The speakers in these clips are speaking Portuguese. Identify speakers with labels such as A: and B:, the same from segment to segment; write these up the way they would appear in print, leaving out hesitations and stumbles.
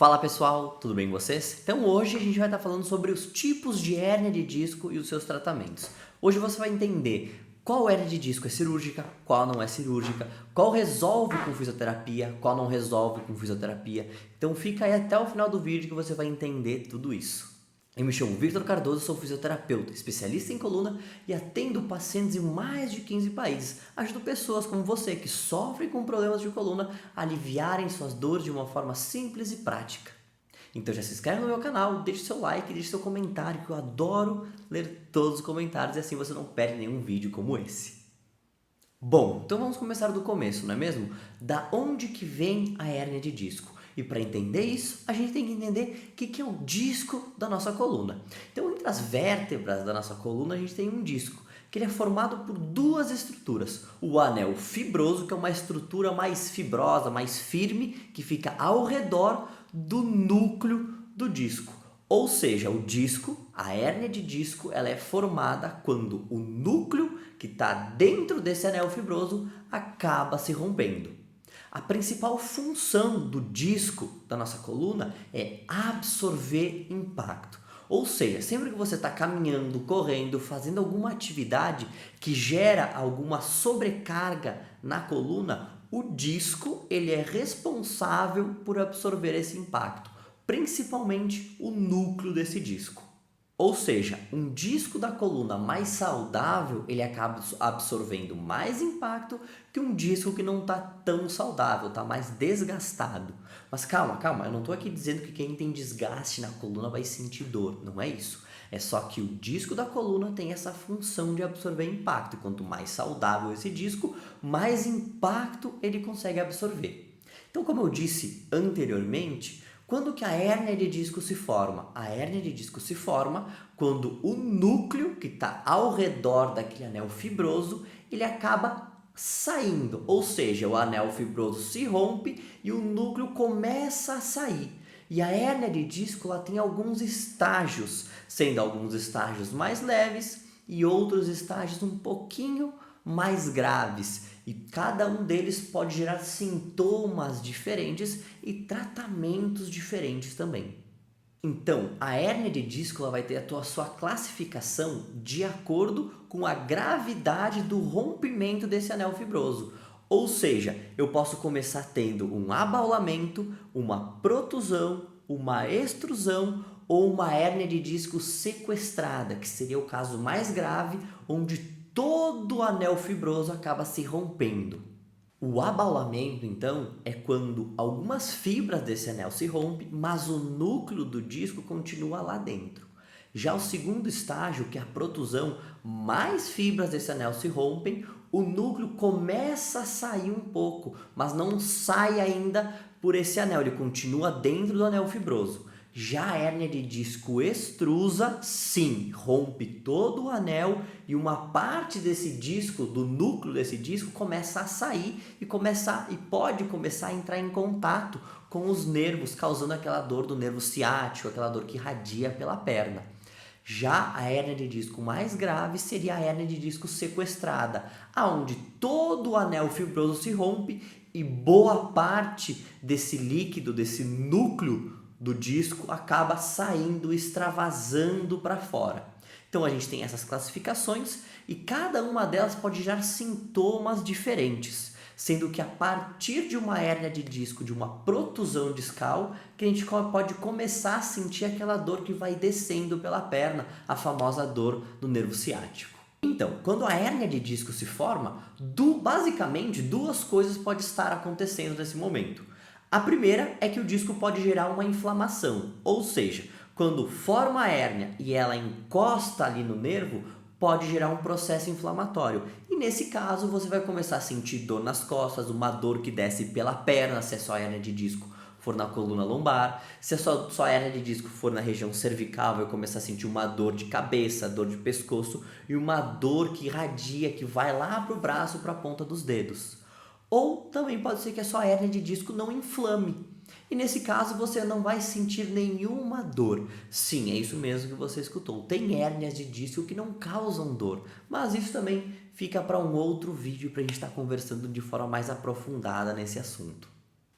A: Fala pessoal, tudo bem com vocês? Então hoje a gente vai estar falando sobre os tipos de hérnia de disco e os seus tratamentos. Hoje você vai entender qual hérnia de disco é cirúrgica, qual não é cirúrgica, qual resolve com fisioterapia, qual não resolve com fisioterapia. Então fica aí até o final do vídeo que você vai entender tudo isso. Eu me chamo Victor Cardoso, sou fisioterapeuta, especialista em coluna e atendo pacientes em mais de 15 países. Ajudo pessoas como você que sofrem com problemas de coluna a aliviarem suas dores de uma forma simples e prática. Então já se inscreve no meu canal, deixe seu like, deixe seu comentário, que eu adoro ler todos os comentários e assim você não perde nenhum vídeo como esse. Bom, então vamos começar do começo, não é mesmo? Da onde que vem a hérnia de disco? E para entender isso, a gente tem que entender o que é o disco da nossa coluna. Então, entre as vértebras da nossa coluna, a gente tem um disco, que ele é formado por duas estruturas. O anel fibroso, que é uma estrutura mais fibrosa, mais firme, que fica ao redor do núcleo do disco. Ou seja, o disco, a hérnia de disco, ela é formada quando o núcleo que está dentro desse anel fibroso acaba se rompendo. A principal função do disco da nossa coluna é absorver impacto. Ou seja, sempre que você está caminhando, correndo, fazendo alguma atividade que gera alguma sobrecarga na coluna, o disco ele é responsável por absorver esse impacto, principalmente o núcleo desse disco. Ou seja, um disco da coluna mais saudável, ele acaba absorvendo mais impacto que um disco que não está tão saudável, está mais desgastado. Mas calma, eu não estou aqui dizendo que quem tem desgaste na coluna vai sentir dor, não é isso. É só que o disco da coluna tem essa função de absorver impacto, e quanto mais saudável esse disco, mais impacto ele consegue absorver. Então, como eu disse anteriormente, quando que a hérnia de disco se forma? A hérnia de disco se forma quando o núcleo que está ao redor daquele anel fibroso, ele acaba saindo, ou seja, o anel fibroso se rompe e o núcleo começa a sair. E a hérnia de disco ela tem alguns estágios, sendo alguns estágios mais leves e outros estágios um pouquinho mais graves, e cada um deles pode gerar sintomas diferentes e tratamentos diferentes também. Então, a hérnia de disco ela vai ter a sua classificação de acordo com a gravidade do rompimento desse anel fibroso. Ou seja, eu posso começar tendo um abaulamento, uma protusão, uma extrusão ou uma hérnia de disco sequestrada, que seria o caso mais grave, onde todo o anel fibroso acaba se rompendo. O abaulamento, então, é quando algumas fibras desse anel se rompem, mas o núcleo do disco continua lá dentro. Já o segundo estágio, que é a protusão, mais fibras desse anel se rompem, o núcleo começa a sair um pouco, mas não sai ainda por esse anel, ele continua dentro do anel fibroso. Já a hérnia de disco extrusa, sim, rompe todo o anel e uma parte desse disco, do núcleo desse disco, começa a sair e pode começar a entrar em contato com os nervos, causando aquela dor do nervo ciático, aquela dor que irradia pela perna. Já a hérnia de disco mais grave seria a hérnia de disco sequestrada, aonde todo o anel fibroso se rompe e boa parte desse líquido, desse núcleo do disco acaba saindo, extravasando para fora. Então a gente tem essas classificações e cada uma delas pode gerar sintomas diferentes, sendo que a partir de uma hérnia de disco, de uma protusão discal, que a gente pode começar a sentir aquela dor que vai descendo pela perna, a famosa dor do nervo ciático. Então, quando a hérnia de disco se forma, basicamente duas coisas podem estar acontecendo nesse momento. A primeira é que o disco pode gerar uma inflamação, ou seja, quando forma a hérnia e ela encosta ali no nervo, pode gerar um processo inflamatório. E nesse caso você vai começar a sentir dor nas costas, uma dor que desce pela perna, se é só hérnia de disco for na coluna lombar, se é só hérnia de disco for na região cervical, vai começar a sentir uma dor de cabeça, dor de pescoço e uma dor que irradia, que vai lá para o braço, para a ponta dos dedos. Ou também pode ser que a sua hérnia de disco não inflame. E nesse caso você não vai sentir nenhuma dor. Sim, é isso mesmo que você escutou. Tem hérnias de disco que não causam dor. Mas isso também fica para um outro vídeo para a gente estar conversando de forma mais aprofundada nesse assunto.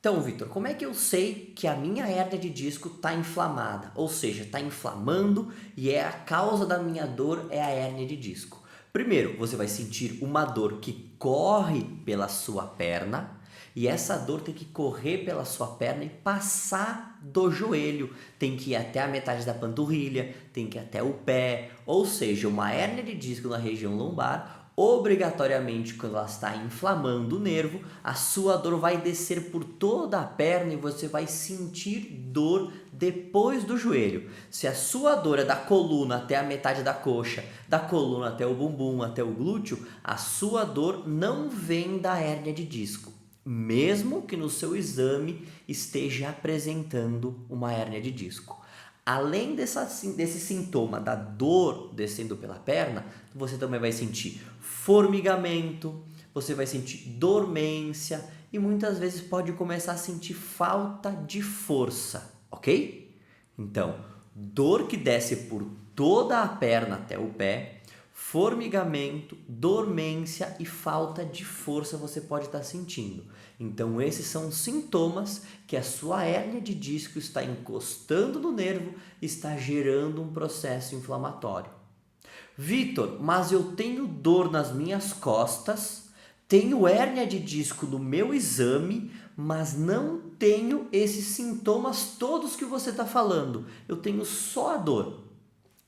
A: Então, Vitor, como é que eu sei que a minha hérnia de disco está inflamada? Ou seja, está inflamando e a causa da minha dor é a hérnia de disco. Primeiro, você vai sentir uma dor que corre pela sua perna e essa dor tem que correr pela sua perna e passar do joelho. Tem que ir até a metade da panturrilha, tem que ir até o pé. Ou seja, uma hérnia de disco na região lombar, obrigatoriamente, quando ela está inflamando o nervo, a sua dor vai descer por toda a perna e você vai sentir dor depois do joelho. Se a sua dor é da coluna até a metade da coxa, da coluna até o bumbum, até o glúteo, a sua dor não vem da hérnia de disco, mesmo que no seu exame esteja apresentando uma hérnia de disco. Além desse sintoma da dor descendo pela perna, você também vai sentir formigamento, você vai sentir dormência e muitas vezes pode começar a sentir falta de força, ok? Então, dor que desce por toda a perna até o pé, formigamento, dormência e falta de força você pode estar sentindo. Então esses são os sintomas que a sua hérnia de disco está encostando no nervo, está gerando um processo inflamatório. Vitor, mas eu tenho dor nas minhas costas, tenho hérnia de disco no meu exame, mas não tenho esses sintomas todos que você está falando. Eu tenho só a dor.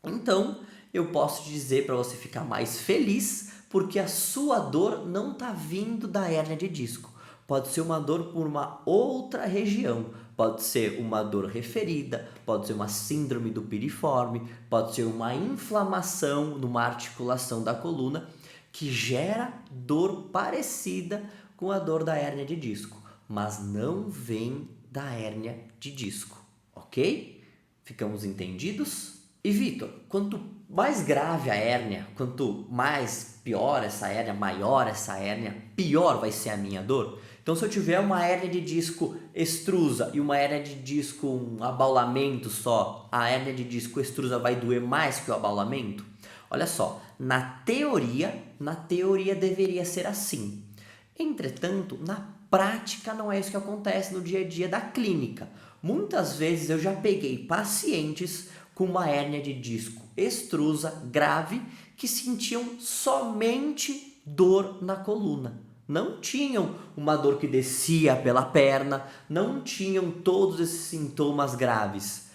A: Então, eu posso dizer para você ficar mais feliz, porque a sua dor não está vindo da hérnia de disco. Pode ser uma dor por uma outra região, pode ser uma dor referida, pode ser uma síndrome do piriforme, pode ser uma inflamação numa articulação da coluna que gera dor parecida com a dor da hérnia de disco, mas não vem da hérnia de disco, ok? Ficamos entendidos? E Vitor, quanto mais grave a hérnia, quanto mais pior essa hérnia, maior essa hérnia, pior vai ser a minha dor. Então, se eu tiver uma hérnia de disco extrusa e uma hérnia de disco, um abaulamento só, a hérnia de disco extrusa vai doer mais que o abaulamento? Olha só, na teoria deveria ser assim. Entretanto, na prática não é isso que acontece no dia a dia da clínica. Muitas vezes eu já peguei pacientes com uma hérnia de disco extrusa grave que sentiam somente dor na coluna. Não tinham uma dor que descia pela perna, não tinham todos esses sintomas graves.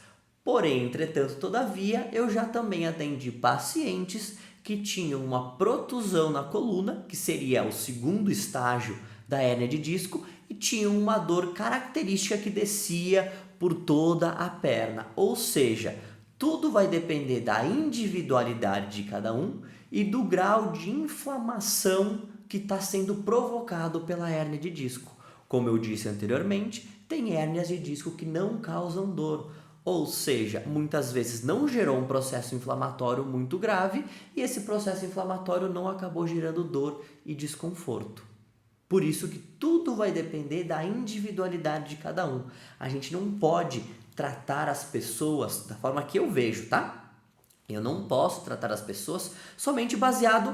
A: Porém, entretanto, todavia, eu já também atendi pacientes que tinham uma protusão na coluna, que seria o segundo estágio da hérnia de disco, e tinham uma dor característica que descia por toda a perna. Ou seja, tudo vai depender da individualidade de cada um e do grau de inflamação que está sendo provocado pela hérnia de disco. Como eu disse anteriormente, tem hérnias de disco que não causam dor, ou seja, muitas vezes não gerou um processo inflamatório muito grave e esse processo inflamatório não acabou gerando dor e desconforto. Por isso que tudo vai depender da individualidade de cada um. A gente não pode tratar as pessoas da forma que eu vejo, tá? Eu não posso tratar as pessoas somente baseado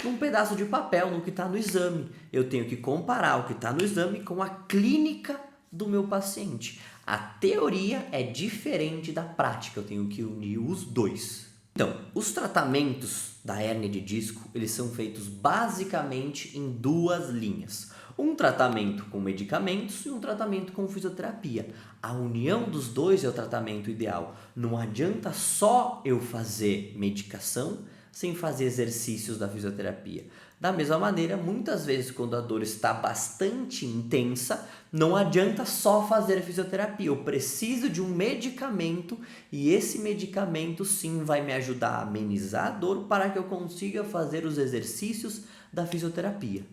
A: num pedaço de papel, no que está no exame. Eu tenho que comparar o que está no exame com a clínica do meu paciente. A teoria é diferente da prática, eu tenho que unir os dois. Então, os tratamentos da hérnia de disco, eles são feitos basicamente em duas linhas. Um tratamento com medicamentos e um tratamento com fisioterapia. A união dos dois é o tratamento ideal. Não adianta só eu fazer medicação sem fazer exercícios da fisioterapia. Da mesma maneira, muitas vezes quando a dor está bastante intensa, não adianta só fazer a fisioterapia. Eu preciso de um medicamento e esse medicamento sim vai me ajudar a amenizar a dor para que eu consiga fazer os exercícios da fisioterapia.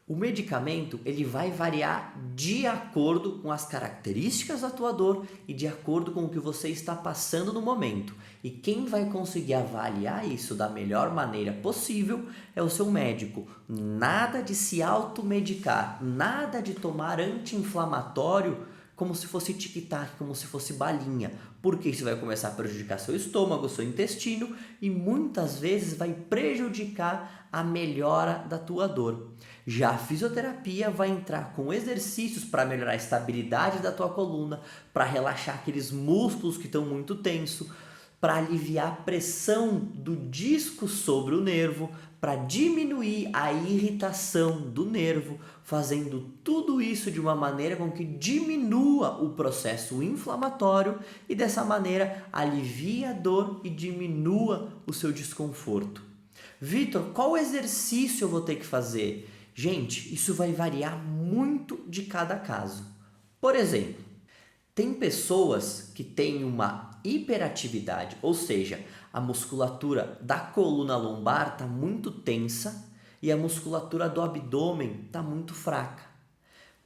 A: O medicamento ele vai variar de acordo com as características da tua dor e de acordo com o que você está passando no momento. E quem vai conseguir avaliar isso da melhor maneira possível é o seu médico. Nada de se automedicar, nada de tomar anti-inflamatório como se fosse tic-tac, como se fosse balinha, porque isso vai começar a prejudicar seu estômago, seu intestino e muitas vezes vai prejudicar a melhora da tua dor. Já a fisioterapia vai entrar com exercícios para melhorar a estabilidade da tua coluna, para relaxar aqueles músculos que estão muito tensos, para aliviar a pressão do disco sobre o nervo, para diminuir a irritação do nervo, fazendo tudo isso de uma maneira com que diminua o processo inflamatório e dessa maneira alivie a dor e diminua o seu desconforto. Vitor, qual exercício eu vou ter que fazer? Gente, isso vai variar muito de cada caso. Por exemplo, tem pessoas que têm uma hiperatividade, ou seja, a musculatura da coluna lombar está muito tensa e a musculatura do abdômen está muito fraca.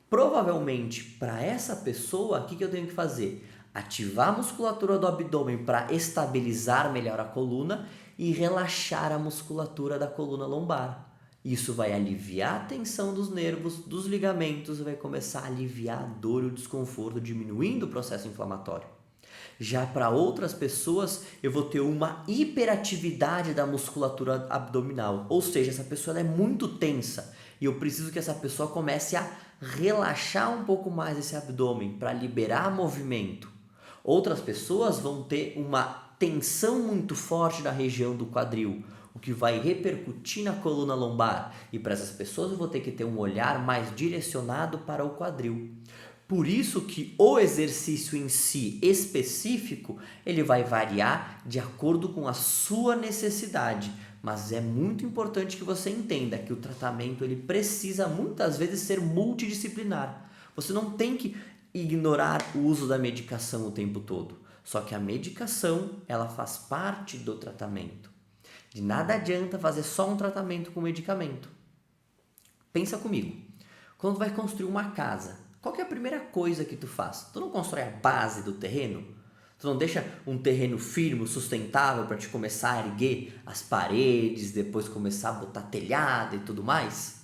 A: Provavelmente, para essa pessoa, o que eu tenho que fazer? Ativar a musculatura do abdômen para estabilizar melhor a coluna e relaxar a musculatura da coluna lombar. Isso vai aliviar a tensão dos nervos, dos ligamentos, vai começar a aliviar a dor e o desconforto, diminuindo o processo inflamatório. Já para outras pessoas, eu vou ter uma hiperatividade da musculatura abdominal, ou seja, essa pessoa é muito tensa e eu preciso que essa pessoa comece a relaxar um pouco mais esse abdômen para liberar movimento. Outras pessoas vão ter uma tensão muito forte da região do quadril, o que vai repercutir na coluna lombar, e para essas pessoas eu vou ter que ter um olhar mais direcionado para o quadril. Por isso que o exercício em si específico, ele vai variar de acordo com a sua necessidade, mas é muito importante que você entenda que o tratamento ele precisa muitas vezes ser multidisciplinar. Você não tem que ignorar o uso da medicação o tempo todo, só que a medicação ela faz parte do tratamento. De nada adianta fazer só um tratamento com medicamento. Pensa comigo, quando tu vai construir uma casa, qual que é a primeira coisa que tu faz? Tu não constrói a base do terreno? Tu não deixa um terreno firme, sustentável para te começar a erguer as paredes, depois começar a botar telhado e tudo mais?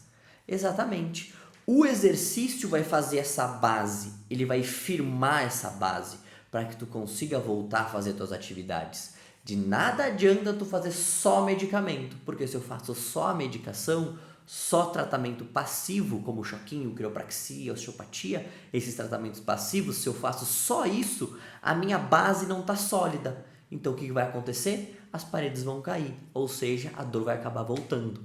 A: Exatamente. O exercício vai fazer essa base, ele vai firmar essa base para que tu consiga voltar a fazer tuas atividades. De nada adianta tu fazer só medicamento, porque se eu faço só a medicação, só tratamento passivo, como choquinho, criopraxia, osteopatia, esses tratamentos passivos, se eu faço só isso, a minha base não está sólida. Então o que vai acontecer? As paredes vão cair, ou seja, a dor vai acabar voltando.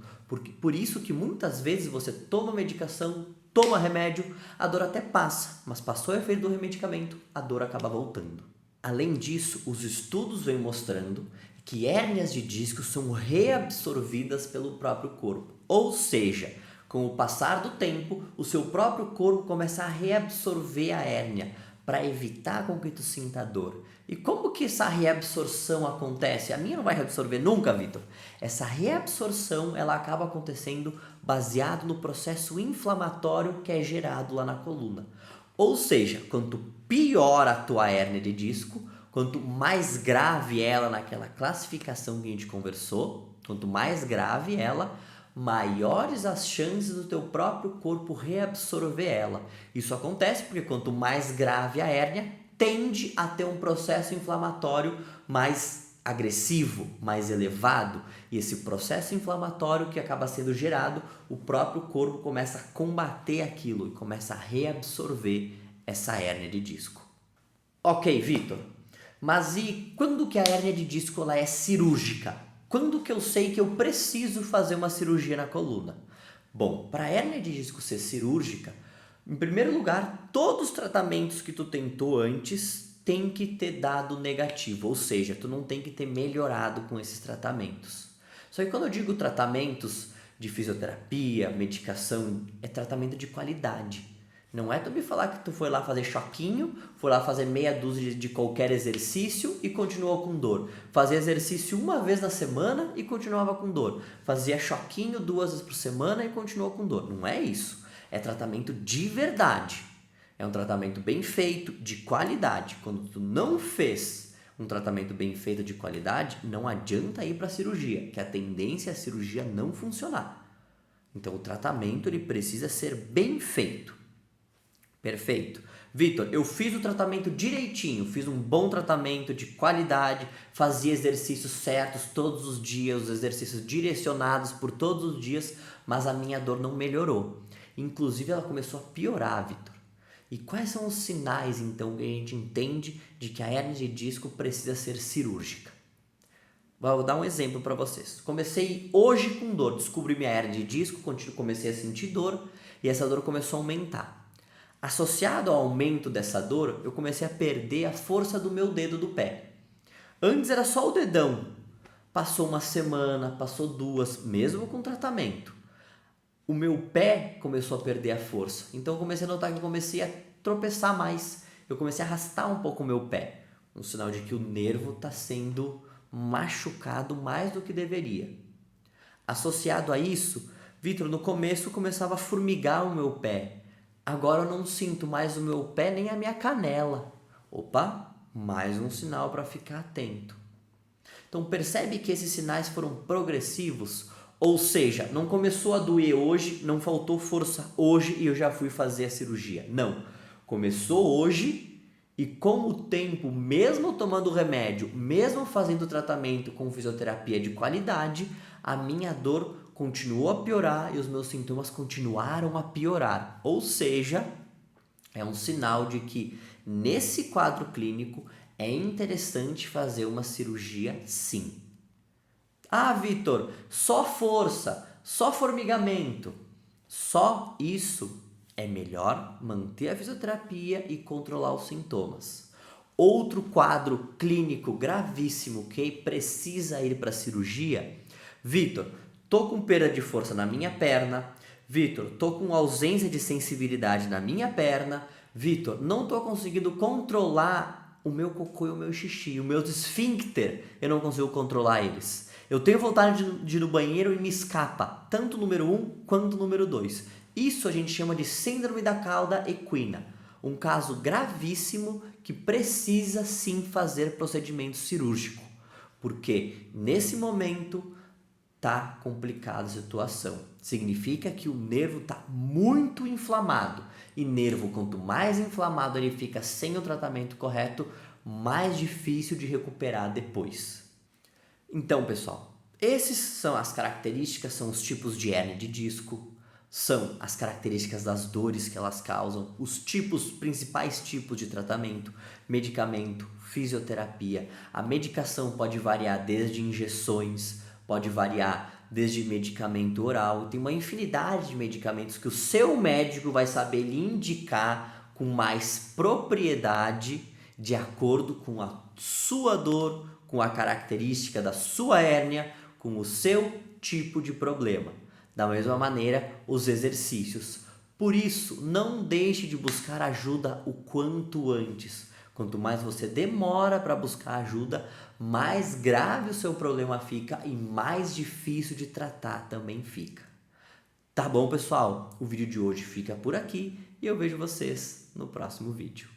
A: Por isso que muitas vezes você toma medicação, toma remédio, a dor até passa, mas passou o efeito do medicamento, a dor acaba voltando. Além disso, os estudos vêm mostrando que hérnias de disco são reabsorvidas pelo próprio corpo. Ou seja, com o passar do tempo, o seu próprio corpo começa a reabsorver a hérnia para evitar com que tu sinta dor. E como que essa reabsorção acontece? A minha não vai reabsorver nunca, Vitor. Essa reabsorção ela acaba acontecendo baseado no processo inflamatório que é gerado lá na coluna. Ou seja, quanto pior a tua hérnia de disco, quanto mais grave ela naquela classificação que a gente conversou, quanto mais grave ela, maiores as chances do teu próprio corpo reabsorver ela. Isso acontece porque quanto mais grave a hérnia, tende a ter um processo inflamatório mais agressivo, mais elevado, e esse processo inflamatório que acaba sendo gerado, o próprio corpo começa a combater aquilo e começa a reabsorver essa hérnia de disco. Ok, Vitor, mas e quando que a hérnia de disco ela é cirúrgica? Quando que eu sei que eu preciso fazer uma cirurgia na coluna? Bom, para a hérnia de disco ser cirúrgica, em primeiro lugar, todos os tratamentos que tu tentou antes tem que ter dado negativo, ou seja, tu não tem que ter melhorado com esses tratamentos. Só que quando eu digo tratamentos de fisioterapia, medicação, é tratamento de qualidade. Não é tu me falar que tu foi lá fazer choquinho, foi lá fazer meia dúzia de qualquer exercício e continuou com dor. Fazia exercício uma vez na semana e continuava com dor. Fazia choquinho 2 vezes por semana e continuou com dor. Não é isso. É tratamento de verdade. É um tratamento bem feito, de qualidade. Quando tu não fez um tratamento bem feito de qualidade, não adianta ir para a cirurgia, que a tendência é a cirurgia não funcionar. Então o tratamento ele precisa ser bem feito. Perfeito. Vitor, eu fiz o tratamento direitinho, fiz um bom tratamento de qualidade, fazia exercícios certos todos os dias, os exercícios direcionados por todos os dias, mas a minha dor não melhorou. Inclusive ela começou a piorar, Vitor. E quais são os sinais, então, que a gente entende de que a hérnia de disco precisa ser cirúrgica? Vou dar um exemplo para vocês. Comecei hoje com dor, descobri minha hérnia de disco, comecei a sentir dor e essa dor começou a aumentar. Associado ao aumento dessa dor, eu comecei a perder a força do meu dedo do pé. Antes era só o dedão. Passou uma semana, passou duas, mesmo com tratamento. O meu pé começou a perder a força. Então eu comecei a notar que eu comecei a tropeçar mais. Eu comecei a arrastar um pouco o meu pé. Um sinal de que o nervo está sendo machucado mais do que deveria. Associado a isso, Vitor, no começo começava a formigar o meu pé. Agora eu não sinto mais o meu pé nem a minha canela. Opa, mais um sinal para ficar atento. Então percebe que esses sinais foram progressivos, ou seja, não começou a doer hoje, não faltou força hoje e eu já fui fazer a cirurgia. Não, começou hoje e com o tempo, mesmo tomando remédio, mesmo fazendo tratamento com fisioterapia de qualidade, a minha dor continuou a piorar e os meus sintomas continuaram a piorar. Ou seja, é um sinal de que nesse quadro clínico é interessante fazer uma cirurgia sim. Ah, Vitor, só força, só formigamento. Só isso é melhor manter a fisioterapia e controlar os sintomas. Outro quadro clínico gravíssimo que precisa ir para a cirurgia, Vitor, tô com perda de força na minha perna. Vitor, tô com ausência de sensibilidade na minha perna. Vitor, não tô conseguindo controlar o meu cocô e o meu xixi, o meu esfíncter, eu não consigo controlar eles. Eu tenho vontade de ir no banheiro e me escapa, tanto o número 1 quanto o número 2. Isso a gente chama de síndrome da cauda equina, um caso gravíssimo que precisa sim fazer procedimento cirúrgico, porque nesse momento tá complicada a situação. Significa que o nervo está muito inflamado. E nervo, quanto mais inflamado ele fica sem o tratamento correto, mais difícil de recuperar depois. Então, pessoal, esses são as características, são os tipos de hérnia de disco, são as características das dores que elas causam, os principais tipos de tratamento, medicamento, fisioterapia. A medicação pode variar desde injeções, pode variar desde medicamento oral. Tem uma infinidade de medicamentos que o seu médico vai saber lhe indicar com mais propriedade de acordo com a sua dor, com a característica da sua hérnia, com o seu tipo de problema. Da mesma maneira, os exercícios. Por isso, não deixe de buscar ajuda o quanto antes. Quanto mais você demora para buscar ajuda, mais grave o seu problema fica e mais difícil de tratar também fica. Tá bom, pessoal? O vídeo de hoje fica por aqui e eu vejo vocês no próximo vídeo.